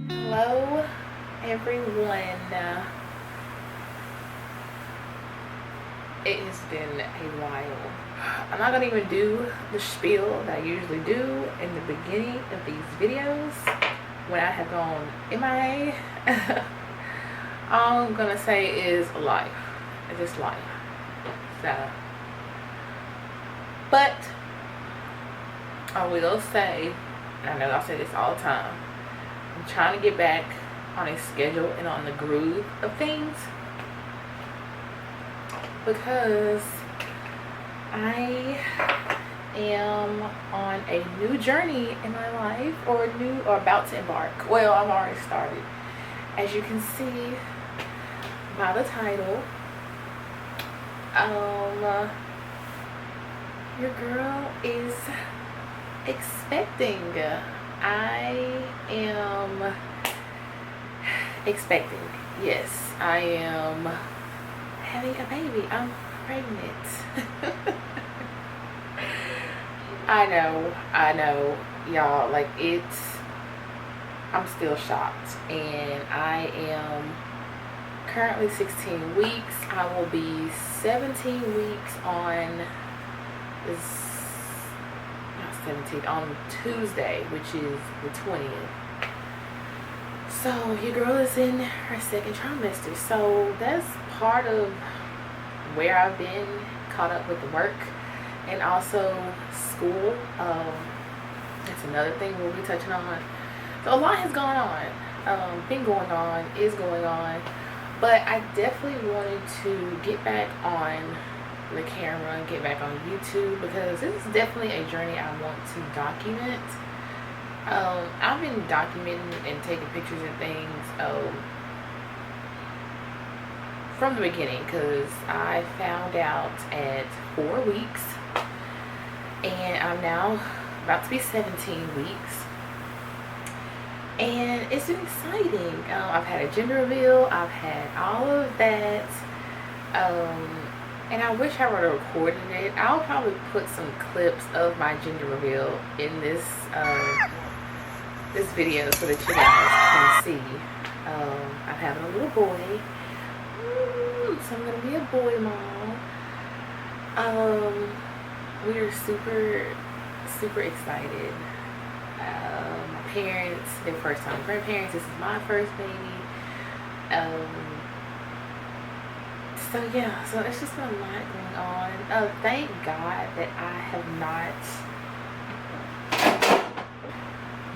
Hello, everyone. It has been a while. I'm not gonna even do the spiel that I usually do in the beginning of these videos when I have gone MIA. All I'm gonna say is life. It's just life. So, but I will say, and I know I say this all the time, I'm trying to get back on a schedule and on the groove of things, because I am on a new journey in my life, or about to embark. Well, I've already started. As you can see by the title, your girl is expecting. I am expecting. Yes, I am having a baby. I'm pregnant. I know, y'all, like, I'm still shocked, and I am currently 16 weeks. I will be 17 weeks on on Tuesday, which is the 20th. So your girl is in her second trimester. So that's part of where I've been caught up with the work and also school. That's another thing we'll be touching on. So a lot has gone on, is going on, but I definitely wanted to get back on the camera and get back on YouTube, because this is definitely a journey I want to document. I've been documenting and taking pictures and things from the beginning, because I found out at 4 weeks, and I'm now about to be 17 weeks, and it's been exciting. I've had a gender reveal, I've had all of that, and I wish I would have recorded it. I'll probably put some clips of my gender reveal in this this video so that you guys can see. I'm having a little boy. So I'm gonna be a boy mom. We are super excited. My parents, their first time grandparents. This is my first baby. So yeah, so it's just been a lot going on. Thank God that I have not.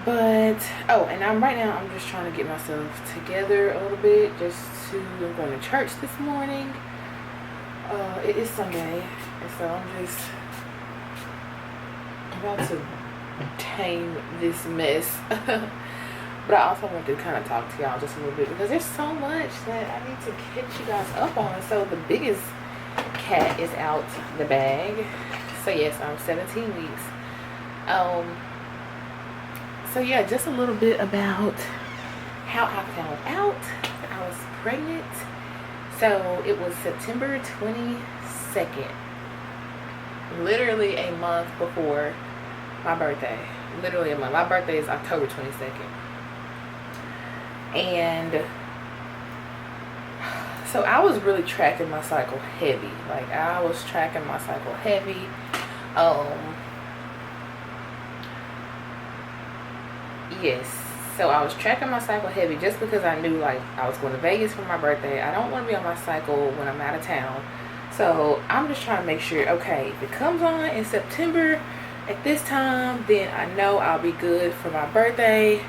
But and right now I'm just trying to get myself together a little bit. I'm going to church this morning. It is Sunday, and so I'm just about to tame this mess. But I also want to kind of talk to y'all just a little bit, because there's so much that I need to catch you guys up on. So the biggest cat is out the bag. So yes, I'm 17 weeks. So yeah, just a little bit about how I found out that I was pregnant. So it was September 22nd, literally a month before my birthday. Literally a month. My birthday is October 22nd. And so I was really tracking my cycle heavy. Yes. So I was tracking my cycle heavy just because I knew, like, I was going to Vegas for my birthday. I don't want to be on my cycle when I'm out of town. So I'm just trying to make sure, okay, if it comes on in September at this time, then I know I'll be good for my birthday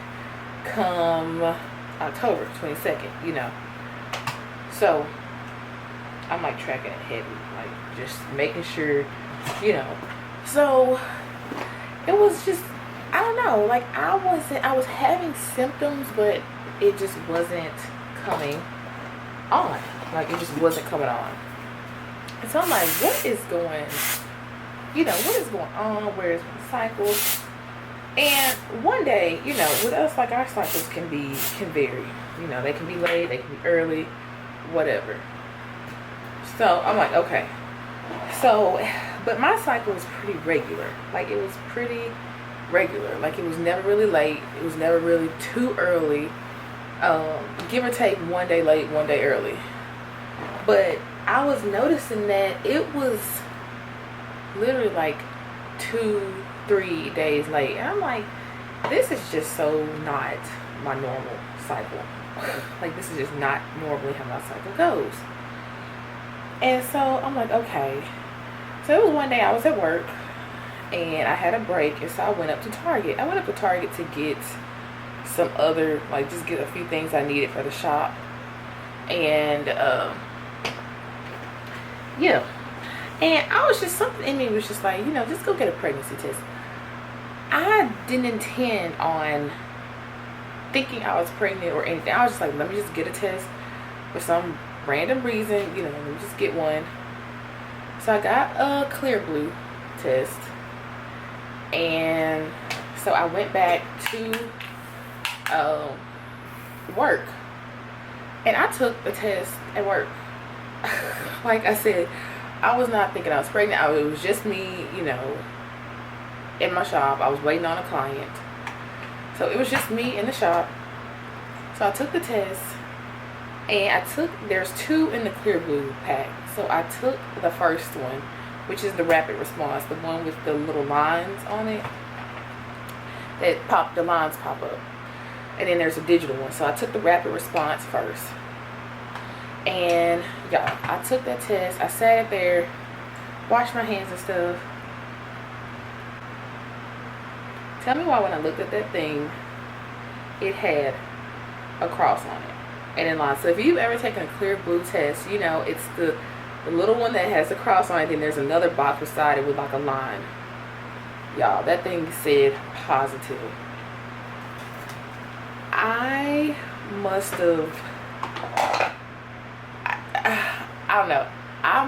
come October 22nd, you know. So I'm like tracking it heavy, like just making sure, you know. So it was just, I don't know, like I was having symptoms, but it just wasn't coming on. Like it just wasn't coming on. And so I'm like, what is going on? Where is my cycle? And one day, you know, with us, like, our cycles can vary. You know, they can be late, they can be early, whatever. So I'm like, okay. So, but my cycle was pretty regular. Like, it was pretty regular. Like, it was never really late. It was never really too early. Give or take 1 day late, 1 day early. But I was noticing that it was literally like 2-3 days late. And I'm like, this is just so not my normal cycle. Like, this is just not normally how my cycle goes. And so I'm like, okay. So it was one day I was at work and I had a break, and so I went up to Target. I went up to Target to get some other, like, just get a few things I needed for the shop. And yeah. And I was just, something in me was just like, you know, just go get a pregnancy test. I didn't intend on thinking I was pregnant or anything. I was just like, let me just get a test for some random reason, you know, let me just get one. So I got a clear blue test, and so I went back to work, and I took the test at work. Like I said, I was not thinking I was pregnant. It was just me, you know, in my shop. I was waiting on a client, so it was just me in the shop. So I took the test, and there's 2 in the clear blue pack. So I took the first one, which is the rapid response, the one with the little lines on it the lines pop up. And then there's a digital one. So I took the rapid response first. And y'all, I took that test. I sat there, washed my hands and stuff. Tell me why when I looked at that thing, it had a cross on it and in line. So if you've ever taken a clear blue test, you know it's the little one that has the cross on it, then there's another box beside it with like a line. Y'all, that thing said positive. I must have, I don't know, I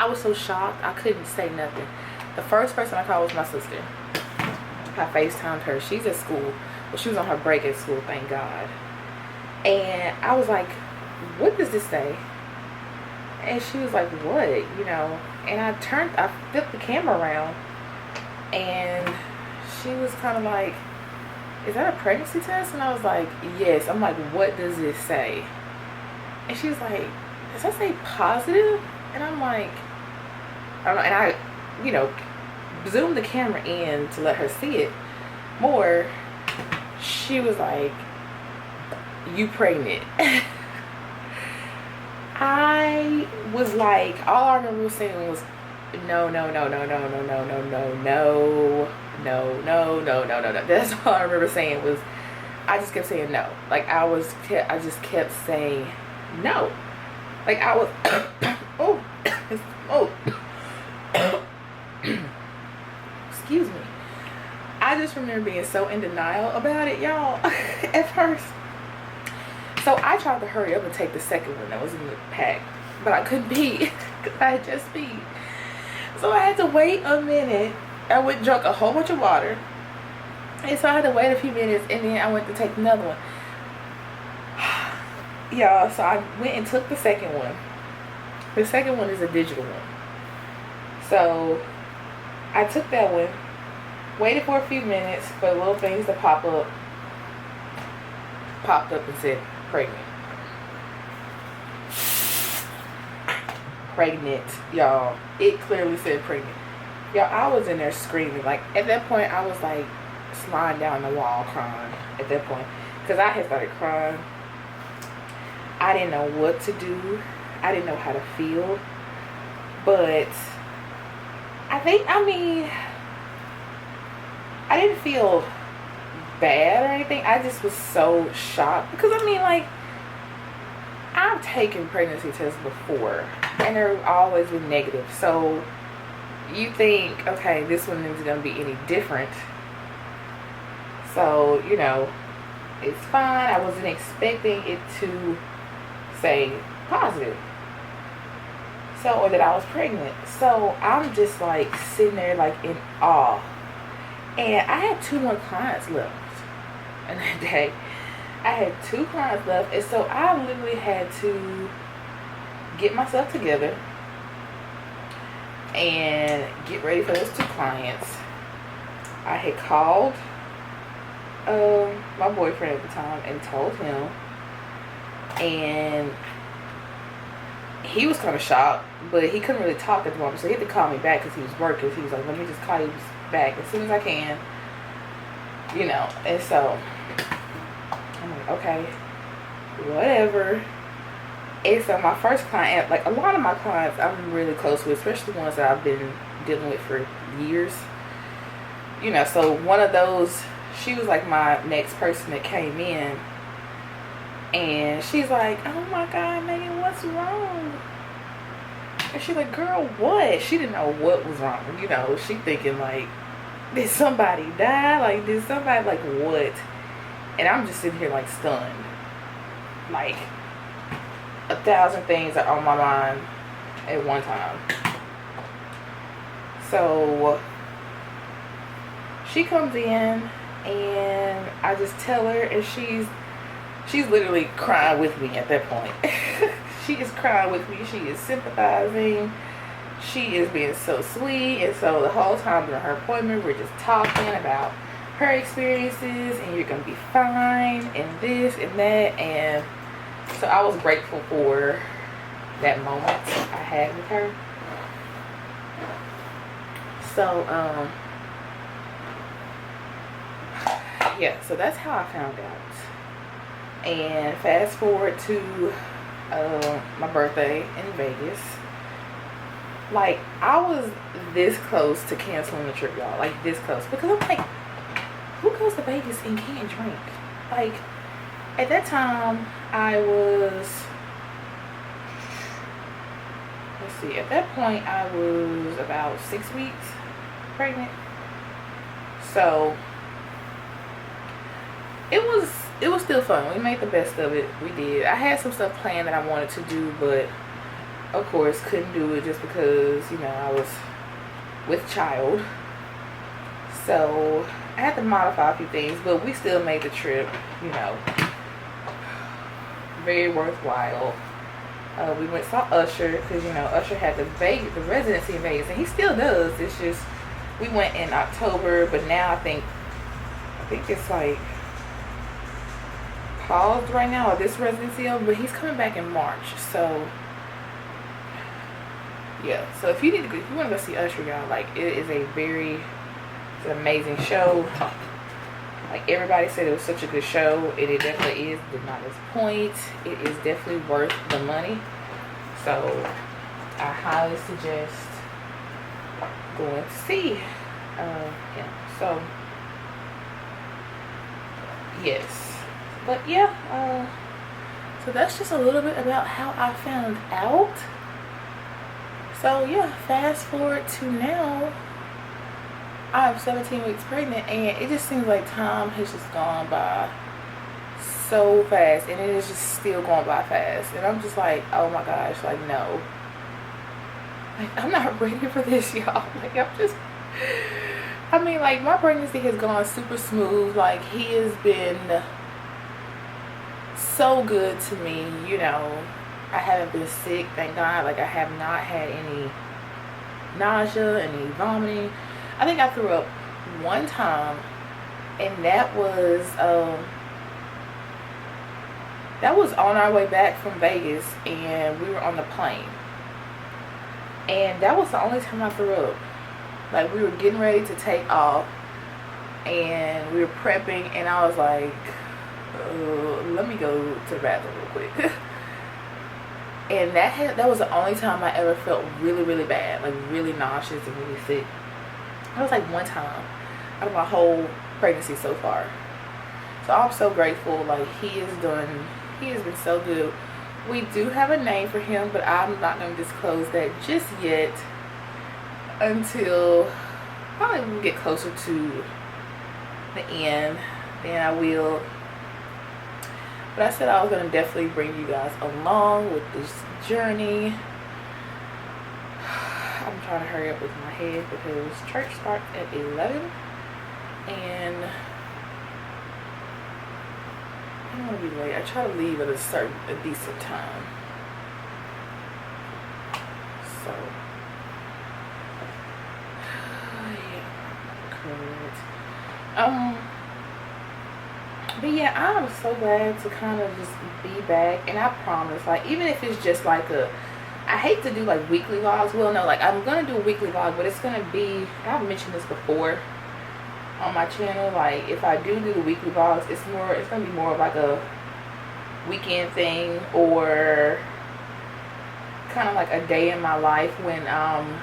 was so shocked I couldn't say nothing. The first person I called was my sister. I FaceTimed her. She's at school. Well, she was on her break at school, thank God. And I was like, what does this say? And she was like, what? You know, and I flipped the camera around, and she was kind of like, is that a pregnancy test? And I was like, yes. I'm like, what does this say? And she was like, does that say positive? And I'm like, I don't know. And I, you know, zoomed the camera in to let her see it more. She was like, you pregnant? I was like, all I remember saying was, no. That's all I remember saying was, I just kept saying no. Like, I just kept saying no. Like, I was, excuse me. I just remember being so in denial about it, y'all, at first. So I tried to hurry up and take the second one that was in the pack, but I couldn't pee because I had just peed. So I had to wait a minute. I went and drank a whole bunch of water, and so I had to wait a few minutes, and then I went to take another one. Y'all, so I went and took the second one. The second one is a digital one. So I took that one, waited for a few minutes for the little things to pop up. Popped up and said pregnant, y'all. It clearly said pregnant. Y'all, I was in there screaming. Like, at that point, I was like sliding down the wall crying at that point, because I had started crying. I didn't know what to do. I didn't know how to feel. But I didn't feel bad or anything. I just was so shocked, because like, I've taken pregnancy tests before and they're always been negative. So you think, okay, this one isn't going to be any different. So, you know, it's fine. I wasn't expecting it to say positive. So, or that I was pregnant. So I'm just like sitting there like in awe. And I had 2 more clients left in that day. I had 2 clients left, and so I literally had to get myself together and get ready for those 2 clients. I had called my boyfriend at the time and told him, and he was kind of shocked, but he couldn't really talk at the moment, so he had to call me back because he was working. So he was like, let me just call you back as soon as I can, you know. And so I'm like, okay, whatever. And so my first client, like a lot of my clients I'm really close with, especially ones that I've been dealing with for years, you know. So one of those, she was like my next person that came in, and she's like, oh my God, Meaghan, what's wrong? And she's like, girl, what? She didn't know what was wrong, you know. She thinking like, did somebody die? Like, did somebody, like, what? And I'm just sitting here like stunned, like 1,000 things are on my mind at one time. So she comes in and I just tell her, and she's literally crying with me at that point. She is crying with me. She is sympathizing. She is being so sweet. And so the whole time during her appointment, we're just talking about her experiences, and you're gonna be fine, and this and that. And so I was grateful for that moment I had with her. So yeah, so that's how I found out. And fast forward to my birthday in Vegas. Like, I was this close to canceling the trip, y'all. Like, this close. Because I'm like, who goes to Vegas and can't drink? Like, at that time, I was, let's see, at that point, I was about 6 weeks pregnant. So, it was still fun. We made the best of it. We did. I had some stuff planned that I wanted to do, but of course couldn't do it just because, you know, I was with child. So I had to modify a few things, but we still made the trip, you know, very worthwhile. We went saw Usher because, you know, Usher had the residency in Vegas, and he still does. It's just we went in October, but now I think it's like paused right now, or this residency over, but he's coming back in March. So yeah, so if you want to go see Usher, y'all, like, it is it's an amazing show. Like, everybody said it was such a good show, and it definitely is. Did not disappoint. It is definitely worth the money. So I highly suggest going to see him. So yes. But yeah, so that's just a little bit about how I found out. So yeah, fast forward to now, I'm 17 weeks pregnant, and it just seems like time has just gone by so fast, and it is just still going by fast. And I'm just like, oh my gosh, like, no. Like, I'm not ready for this, y'all. Like, I mean, like, my pregnancy has gone super smooth. Like, he has been so good to me, you know. I haven't been sick, thank God. Like, I have not had any nausea, any vomiting. I think I threw up one time, and that was on our way back from Vegas, and we were on the plane, and that was the only time I threw up. Like, we were getting ready to take off, and we were prepping, and I was like, let me go to the bathroom real quick. And that was the only time I ever felt really, really bad, like really nauseous and really sick. That was like one time out of my whole pregnancy so far. So I'm so grateful. Like, he has been so good. We do have a name for him, but I'm not going to disclose that just yet until probably when we get closer to the end. Then I will. But I said I was going to definitely bring you guys along with this journey. I'm trying to hurry up with my head because church starts at 11. And I don't want to be late. I try to leave at a decent time. So, yeah. But yeah, I'm so glad to kind of just be back. And I promise, like, even if it's just like I hate to do like weekly vlogs. Well, no, like I'm gonna do a weekly vlog, but it's gonna be, I've mentioned this before on my channel, like if I do the weekly vlogs, it's gonna be more of like a weekend thing, or kind of like a day in my life when I'm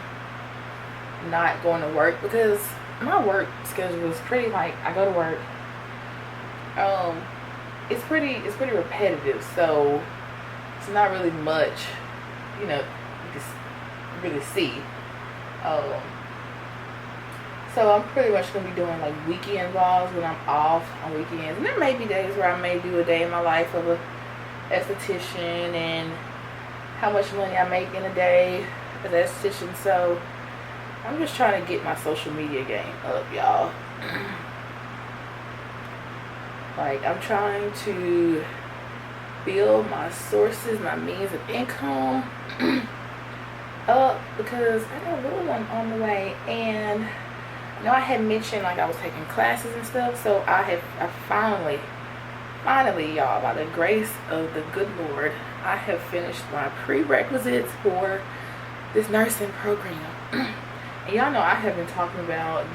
not going to work, because my work schedule is pretty, like, I go to work, it's pretty repetitive, so it's not really much, you know, you can really see. So I'm pretty much going to be doing like weekend vlogs when I'm off on weekends. And there may be days where I may do a day in my life of a esthetician and how much money I make in a day as an esthetician. So I'm just trying to get my social media game up, y'all. Like, I'm trying to build my sources, my means of income up, because I got a little one on the way. And I know I had mentioned like I was taking classes and stuff, so I finally, y'all, by the grace of the good Lord, I have finished my prerequisites for this nursing program. And y'all know I have been talking about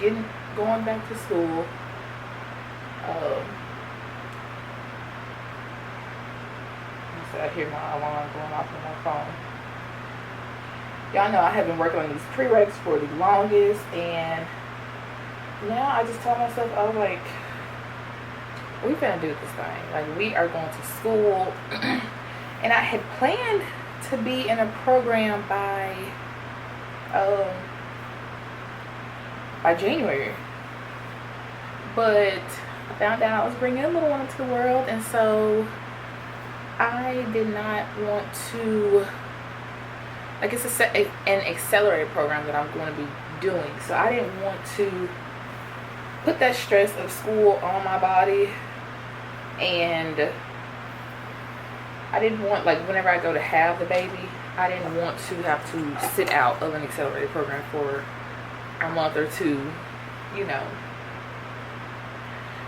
going back to school. I hear my alarm going off on my phone. Y'all know I have been working on these prereqs for the longest, and now I just tell myself, I was like, we finna do this thing. Like, we are going to school. And I had planned to be in a program by January. But I found out I was bringing a little one into the world, and so I did not want to, like, it's an accelerated program that I'm going to be doing, so I didn't want to put that stress of school on my body. And I didn't want, like, whenever I go to have the baby, I didn't want to have to sit out of an accelerated program for a month or two, you know.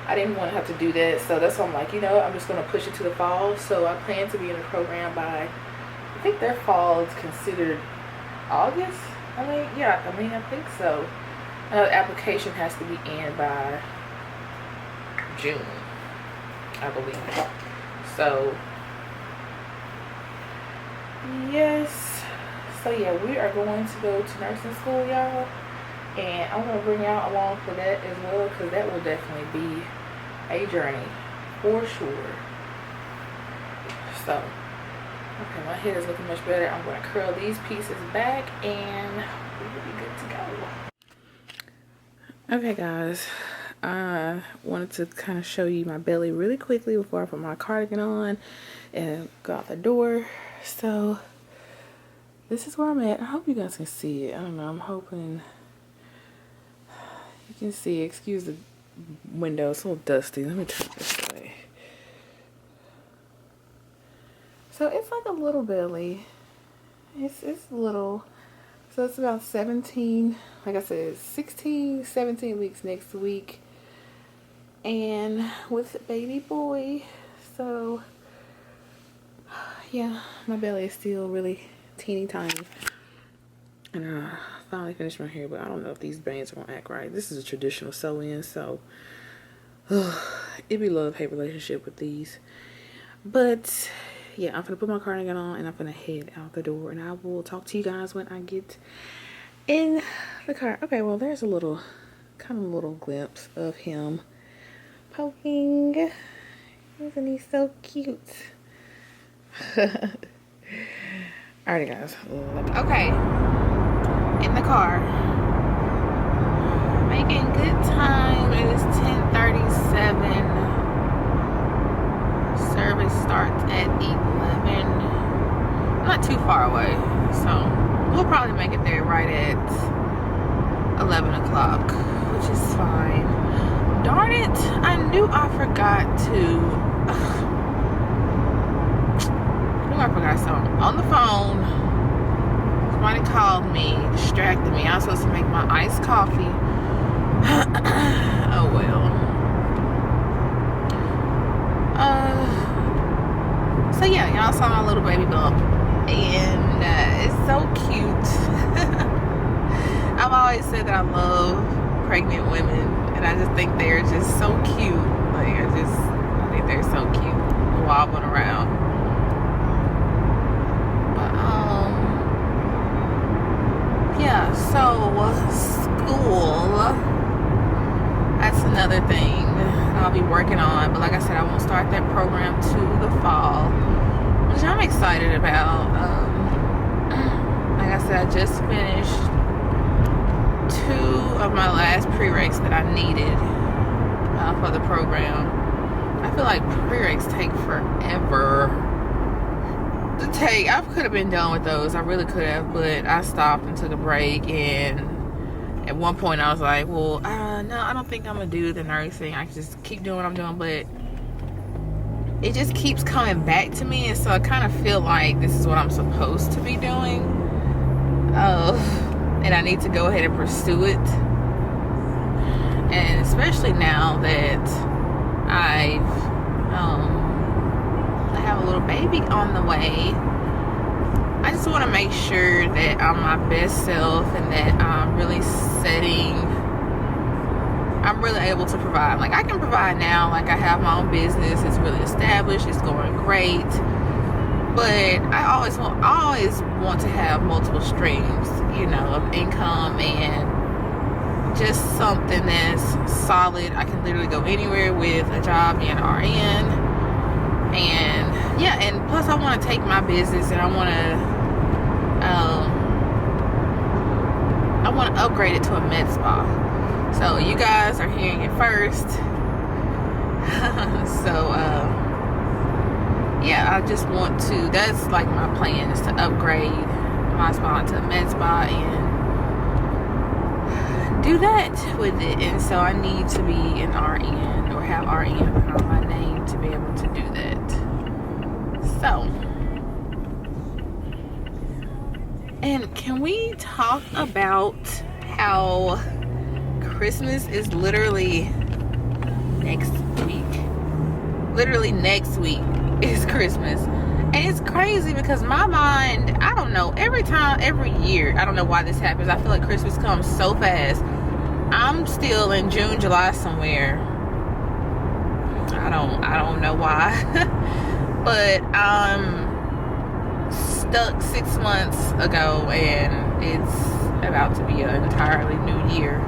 I didn't want to have to do that, so that's why I'm like, you know, I'm just going to push it to the fall. So I plan to be in a program by, I think their fall is considered August. I think so. The application has to be in by June, I believe. So, yes. So, yeah, we are going to go to nursing school, y'all. And I'm going to bring y'all along for that as well, because that will definitely be a journey for sure. So, okay, my head is looking much better. I'm going to curl these pieces back and we will be good to go. Okay, guys, I wanted to kind of show you my belly really quickly before I put my cardigan on and go out the door. So, this is where I'm at. I hope you guys can see it. I don't know, I'm hoping you can see. Excuse the window, it's a little dusty. Let me turn this way. So it's like a little belly. It's little. So it's about 17, like I said, 16, 17 weeks next week. And with baby boy. So yeah, my belly is still really teeny tiny. And I finally finished my hair, but I don't know if these bands are gonna act right. This is a traditional sew-in, so it'd be a love-hate relationship with these. But yeah, I'm gonna put my cardigan on and I'm gonna head out the door, and I will talk to you guys when I get in the car. Okay, well, there's a little glimpse of him poking. Isn't he so cute? Alrighty, guys. Okay, in the car, making good time. It is 10:37. Service starts at 11. Not too far away, so we'll probably make it there right at 11 o'clock, which is fine. Darn it, I knew I forgot something on the phone. Somebody called me, distracted me. I was supposed to make my iced coffee Oh well. So yeah, y'all saw my little baby bump, and it's so cute. I've always said that I love pregnant women, and I just think they're just so cute. Like I think they're so cute, wobbling around. But yeah. So school. That's another thing I'll be working on. But like I said, I won't start that program to the fall, which I'm excited about. Like I said, I just finished 2 of my last prereqs that I needed for the program. I feel like prereqs take forever to take. I could have been done with those. I really could have, but I stopped and took a break, and at one point I was like, well, no, I don't think I'm gonna do the nursing. I just keep doing what I'm doing, but it just keeps coming back to me, and so I kind of feel like this is what I'm supposed to be doing. And I need to go ahead and pursue it. And especially now that I have a little baby on the way, I just want to make sure that I'm my best self and that I'm really able to provide. Like I can provide now, like I have my own business, it's really established, it's going great. But I always want to have multiple streams, of income, and just something that's solid. I can literally go anywhere with a job being RN. And yeah, and plus I want to take my business and I want to upgrade it to a med spa. So you guys are hearing it first. So yeah, I just want to, that's like my plan, is to upgrade my spa to a med spa and do that with it. And so I need to be an RN or have RN behind my name to be able to do that. So, and can we talk about how Christmas is literally next week? Literally next week is Christmas. And it's crazy because my mind, I don't know, every year, I don't know why this happens. I feel like Christmas comes so fast. I'm still in June, July somewhere. I don't know why. But I'm stuck 6 months ago, and it's about to be an entirely new year.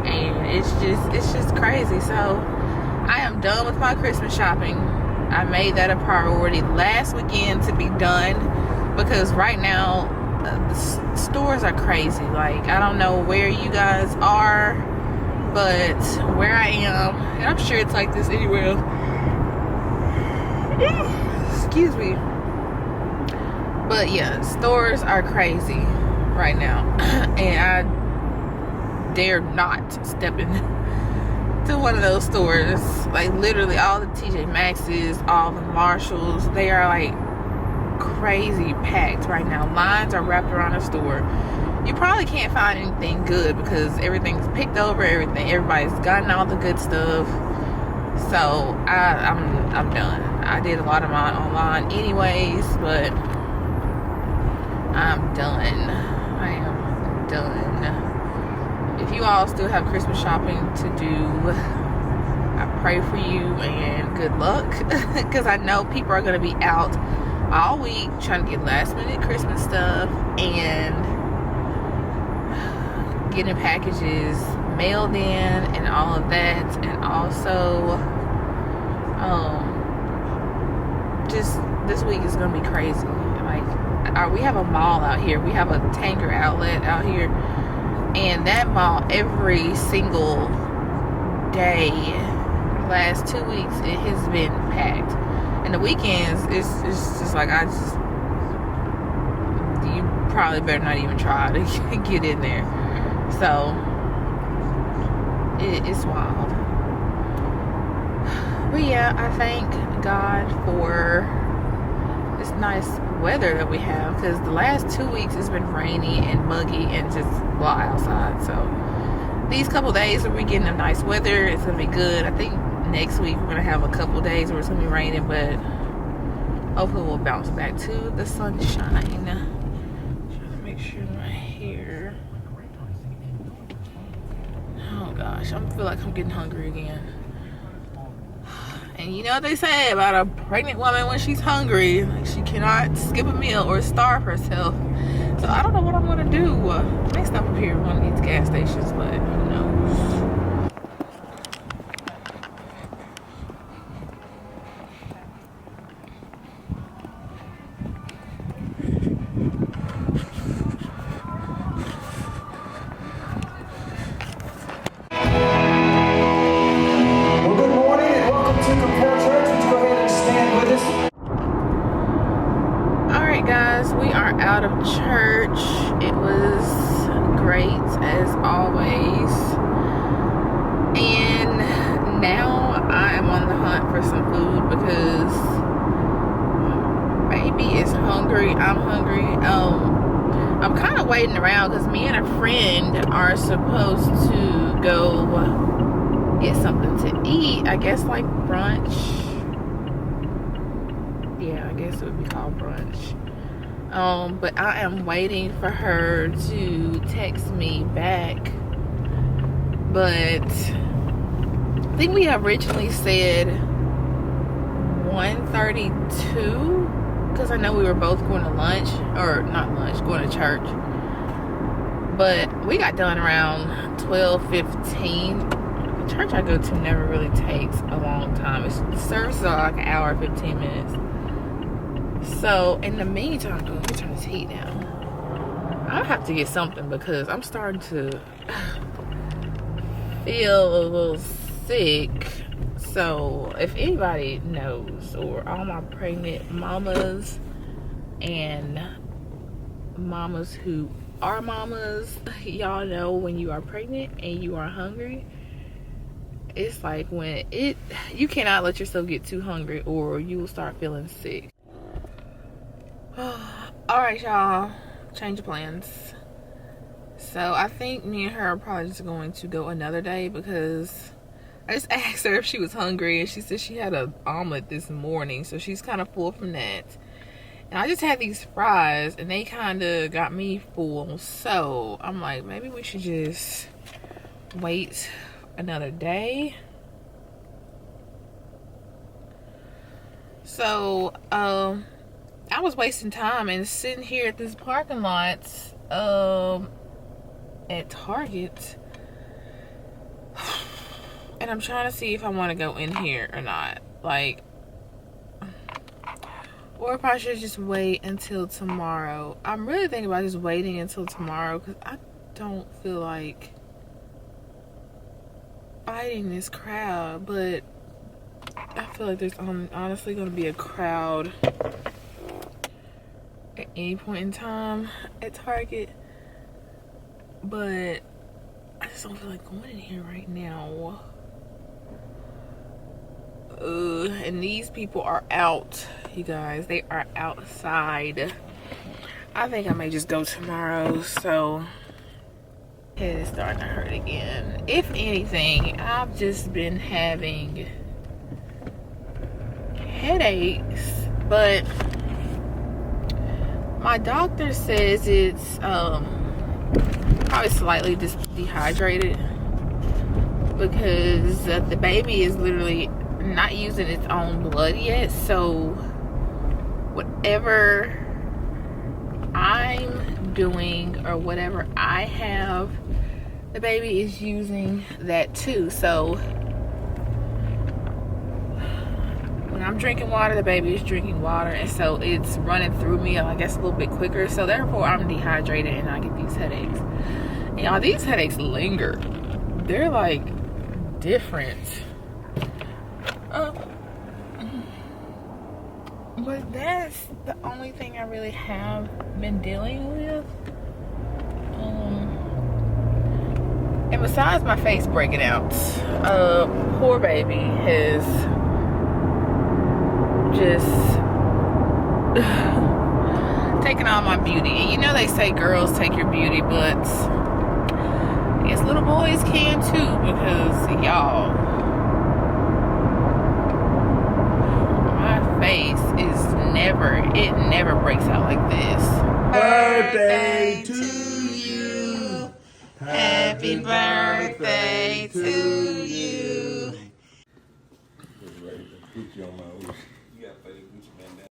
And it's just crazy. So I am done with my Christmas shopping. I made that a priority last weekend to be done, because right now the stores are crazy. Like, I don't know where you guys are, but where I am, and I'm sure it's like this anywhere, excuse me, but yeah, stores are crazy right now. And I dare not step in to one of those stores. Like literally all the TJ Maxx's, all the Marshalls, they are like crazy packed right now. Lines are wrapped around the store. You probably can't find anything good because everything's picked over, everybody's gotten all the good stuff. So I'm done. I did a lot of mine online anyways, but I'm done. I am done. If you all still have Christmas shopping to do, I pray for you and good luck, because I know people are going to be out all week trying to get last minute Christmas stuff and getting packages mailed in and all of that. And also just this week is going to be crazy. Like, we have a mall out here, we have a Tanger outlet out here, and that mall every single day last 2 weeks it has been packed. And the weekends it's just like, you probably better not even try to get in there. So it's wild. But yeah, I thank God for this nice weather that we have, because the last 2 weeks it's been rainy and muggy and just blah outside. So these couple days where we're getting a nice weather, it's gonna be good. I think next week we're gonna have a couple days where it's gonna be raining, but hopefully we'll bounce back to the sunshine. Trying to make sure my hair. Oh gosh, I feel like I'm getting hungry again. And you know what they say about a pregnant woman when she's hungry, like she cannot skip a meal or starve herself. So I don't know what I'm gonna do. I may stop up here at one of these gas stations, but who knows. Out of church. It was great as always, and now I am on the hunt for some food because baby is hungry. I'm hungry. I'm kind of waiting around because me and a friend are supposed to go get something to eat. I guess like brunch. Yeah, I guess it would be called brunch. But I am waiting for her to text me back. But I think we originally said 1:32 because I know we were both going to lunch, or not lunch, going to church. But we got done around 12:15. The church I go to never really takes a long time. The services are like an hour and 15 minutes. So in the meantime, let me turn this heat down. I have to get something because I'm starting to feel a little sick. So if anybody knows, or all my pregnant mamas and mamas who are mamas, y'all know when you are pregnant and you are hungry, it's like you cannot let yourself get too hungry or you will start feeling sick. Alright, y'all, change of plans. So I think me and her are probably just going to go another day because I just asked her if she was hungry and she said she had an omelet this morning, so she's kind of full from that. And I just had these fries and they kind of got me full, so I'm like, maybe we should just wait another day. So I was wasting time and sitting here at this parking lot at Target, and I'm trying to see if I want to go in here or not, like, or if I should just wait until tomorrow. I'm really thinking about just waiting until tomorrow because I don't feel like fighting this crowd, but I feel like there's honestly going to be a crowd at any point in time at Target, but I just don't feel like going in here right now. And these people are out, you guys. They are outside. I think I may just go tomorrow. So head is starting to hurt again. If anything, I've just been having headaches, but my doctor says it's probably slightly dehydrated because the baby is literally not using its own blood yet. So whatever I'm doing or whatever I have, the baby is using that too. So when I'm drinking water, the baby is drinking water, and so it's running through me, I guess, a little bit quicker. So therefore I'm dehydrated and I get these headaches. And y'all, these headaches linger. They're like different. But that's the only thing I really have been dealing with. And besides my face breaking out, poor baby has just taking all my beauty. And you know they say girls take your beauty, but yes, little boys can too, because y'all, my face is never breaks out like this. Birthday to you. Happy birthday to you.